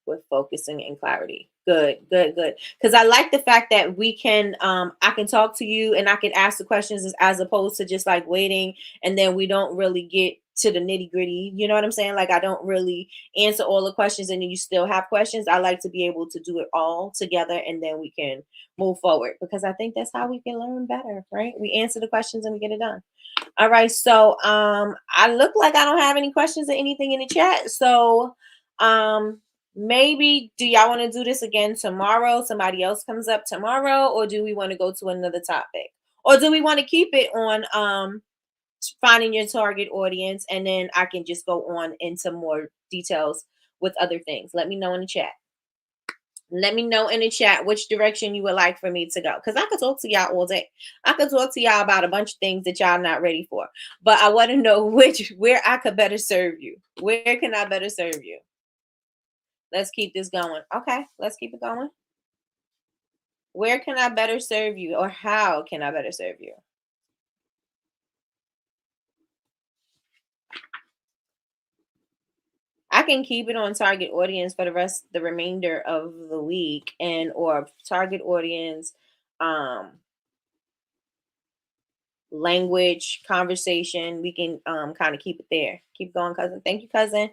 with focusing and clarity. Good, good, good. Because I like the fact that we can, I can talk to you and I can ask the questions as opposed to just like waiting and then we don't really get to the nitty gritty. You know what I'm saying? Like, I don't really answer all the questions and then you still have questions. I like to be able to do it all together and then we can move forward, because I think that's how we can learn better, right? We answer the questions and we get it done. All right. So I look like I don't have any questions or anything in the chat. So maybe, do y'all want to do this again tomorrow? Somebody else comes up tomorrow, or do we want to go to another topic? Or do we want to keep it on finding your target audience, and then I can just go on into more details with other things? Let me know in the chat. Let me know in the chat which direction you would like for me to go, because I could talk to y'all all day. I could talk to y'all about a bunch of things that y'all not ready for, but I want to know where I could better serve you. Where can I better serve you? Let's keep this going. Okay, let's keep it going. Where can I better serve you, or how can I better serve you? I can keep it on target audience for the remainder of the week, and or target audience language, conversation, we can kind of keep it there. Keep going, cousin. Thank you, cousin.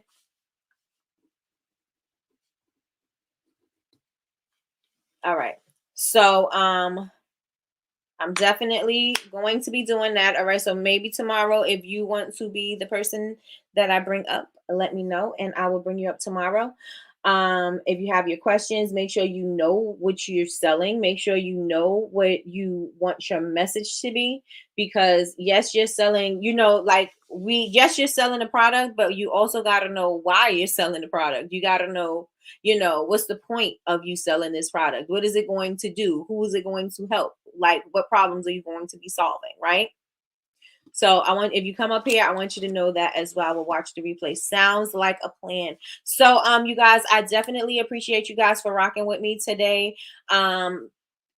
All right. So I'm definitely going to be doing that. All right. So maybe tomorrow, if you want to be the person that I bring up, let me know and I will bring you up tomorrow. If you have your questions, make sure you know what you're selling. Make sure you know what you want your message to be. Because yes, you're selling, yes, you're selling a product, but you also got to know why you're selling the product. You got to know, what's the point of you selling this product? What is it going to do? Who is it going to help? Like, what problems are you going to be solving, right? So if you come up here, I want you to know that as well. We'll watch the replay. Sounds like a plan. So you guys, I definitely appreciate you guys for rocking with me today.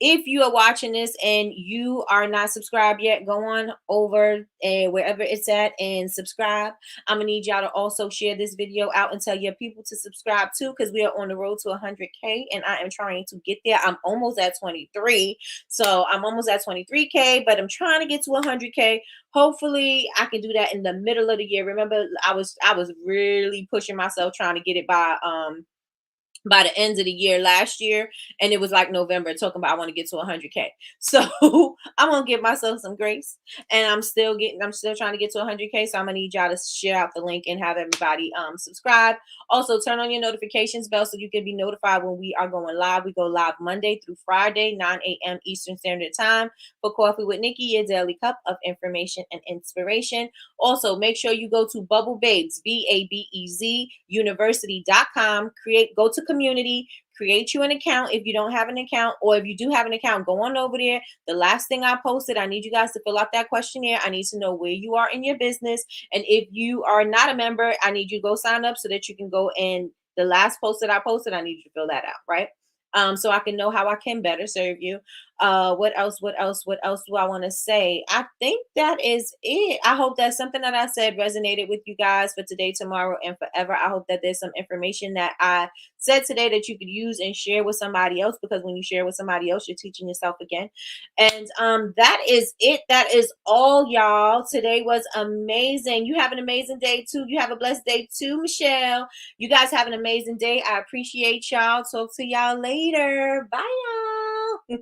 If you are watching this and you are not subscribed yet, go on over and wherever it's at and subscribe. I'm gonna need y'all to also share this video out and tell your people to subscribe too, because we are on the road to 100K and I am trying to get there. I'm almost at 23, so I'm almost at 23K, but I'm trying to get to 100K. Hopefully I can do that in the middle of the year. Remember, I was really pushing myself trying to get it by the end of the year last year, and it was like November talking about I want to get to 100K. So I'm gonna give myself some grace, and I'm still trying to get to 100K. So I'm gonna need y'all to share out the link and have everybody subscribe. Also turn on your notifications bell so you can be notified when we are going live. We go live Monday through Friday, 9 a.m. Eastern Standard Time for Coffee with Nikki, your daily cup of information and inspiration. Also, make sure you go to Bubble Babes, BABEZ University.com. Go to community, create you an account if you don't have an account, or if you do have an account, go on over there. The last thing I posted, I need you guys to fill out that questionnaire. I need to know where you are in your business. And if you are not a member, I need you to go sign up so that you can go in. The last post that I posted, I need you to fill that out, right? So I can know how I can better serve you. What else do I want to say? I think that is it. I hope that something that I said resonated with you guys for today, tomorrow, and forever. I hope that there's some information that I said today that you could use and share with somebody else, because when you share with somebody else, you're teaching yourself again. And that is it. That is all, y'all. Today was amazing. You have an amazing day too. You have a blessed day too, Michelle. You guys have an amazing day. I appreciate y'all. Talk to y'all later. Bye, y'all.